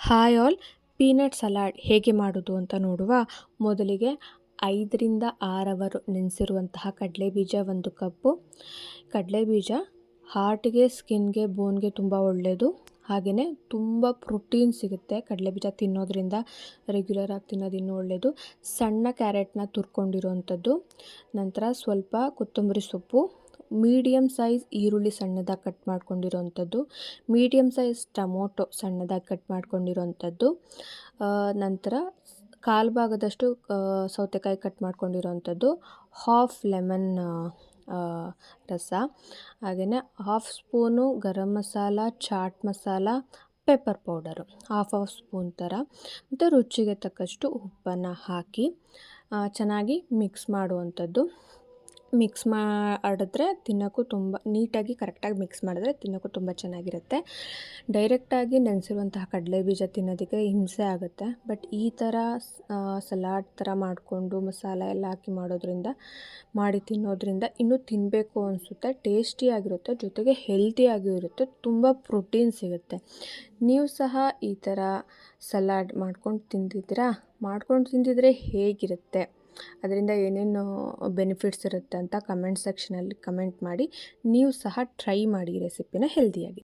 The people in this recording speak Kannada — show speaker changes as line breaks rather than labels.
ಹಾಯ್ ಆಲ್, ಪೀನಟ್ ಸಲಾಡ್ ಹೇಗೆ ಮಾಡೋದು ಅಂತ ನೋಡುವ. ಮೊದಲಿಗೆ 5ರಿಂದ 6 ಅವರ್ ನೆನೆಸಿರುವಂತಹ ಕಡಲೆಬೀಜ 1 ಕಪ್ಪು. ಕಡಲೆಬೀಜ ಹಾರ್ಟ್ಗೆ, ಸ್ಕಿನ್ಗೆ, ಬೋನ್ಗೆ ತುಂಬ ಒಳ್ಳೆಯದು. ಹಾಗೆಯೇ ತುಂಬ ಪ್ರೋಟೀನ್ ಸಿಗುತ್ತೆ ಕಡಲೆಬೀಜ ತಿನ್ನೋದ್ರಿಂದ. ರೆಗ್ಯುಲರ್ ಆಗಿ ತಿನ್ನೋದು ಇನ್ನೂ ಒಳ್ಳೆಯದು. ಸಣ್ಣ ಕ್ಯಾರೆಟ್ನ ತುರ್ಕೊಂಡಿರೋವಂಥದ್ದು. ನಂತರ ಸ್ವಲ್ಪ ಕೊತ್ತಂಬರಿ ಸೊಪ್ಪು, ಮೀಡಿಯಮ್ ಸೈಜ್ ಈರುಳ್ಳಿ ಸಣ್ಣದಾಗಿ ಕಟ್ ಮಾಡ್ಕೊಂಡಿರೋವಂಥದ್ದು, ಮೀಡಿಯಮ್ ಸೈಜ್ ಟೊಮೊಟೊ ಸಣ್ಣದಾಗಿ ಕಟ್ ಮಾಡ್ಕೊಂಡಿರೋವಂಥದ್ದು, ನಂತರ ಕಾಲು ಭಾಗದಷ್ಟು ಸೌತೆಕಾಯಿ ಕಟ್ ಮಾಡ್ಕೊಂಡಿರೋವಂಥದ್ದು, ಹಾಫ್ ಲೆಮನ್ ರಸ, ಹಾಗೆಯೇ half spoon garam masala, chaat masala, pepper powder half spoon ಥರ, ಮತ್ತು ರುಚಿಗೆ ತಕ್ಕಷ್ಟು ಉಪ್ಪನ್ನು ಹಾಕಿ ಚೆನ್ನಾಗಿ ಮಿಕ್ಸ್ ಮಾಡುವಂಥದ್ದು. ಮಿಕ್ಸ್ ಮಾಡಿದ್ರೆ ತಿನ್ನೋಕ್ಕೂ ತುಂಬ ನೀಟಾಗಿ ಕರೆಕ್ಟಾಗಿ ಮಿಕ್ಸ್ ಮಾಡಿದ್ರೆ ತಿನ್ನೋಕ್ಕೂ ತುಂಬ ಚೆನ್ನಾಗಿರುತ್ತೆ. ಡೈರೆಕ್ಟಾಗಿ ನೆನೆಸಿರುವಂತಹ ಕಡಲೆಬೀಜ ತಿನ್ನೋದಕ್ಕೆ ಹಿಂಸೆ ಆಗುತ್ತೆ. ಬಟ್ ಈ ಥರ ಸಲಾಡ್ ಥರ ಮಾಡಿಕೊಂಡು ಮಸಾಲೆ ಎಲ್ಲ ಹಾಕಿ ಮಾಡಿ ತಿನ್ನೋದ್ರಿಂದ ಇನ್ನೂ ತಿನ್ನಬೇಕು ಅನಿಸುತ್ತೆ. ಟೇಸ್ಟಿಯಾಗಿರುತ್ತೆ, ಜೊತೆಗೆ ಹೆಲ್ತಿಯಾಗಿಯೂ ಇರುತ್ತೆ, ತುಂಬ ಪ್ರೋಟೀನ್ ಸಿಗುತ್ತೆ. ನೀವು ಸಹ ಈ ಥರ ಸಲಾಡ್ ಮಾಡ್ಕೊಂಡು ತಿಂದಿದ್ರೆ ಹೇಗಿರುತ್ತೆ, ಅದರಿಂದ ಏನೇನು ಬೆನಿಫಿಟ್ಸ್ ಇರುತ್ತೆ ಅಂತ ಕಮೆಂಟ್ ಸೆಕ್ಷನಲ್ಲಿ ಕಮೆಂಟ್ ಮಾಡಿ. ನೀವು ಸಹ ಟ್ರೈ ಮಾಡಿ ಈ ರೆಸಿಪಿನ ಹೆಲ್ದಿಯಾಗಿ.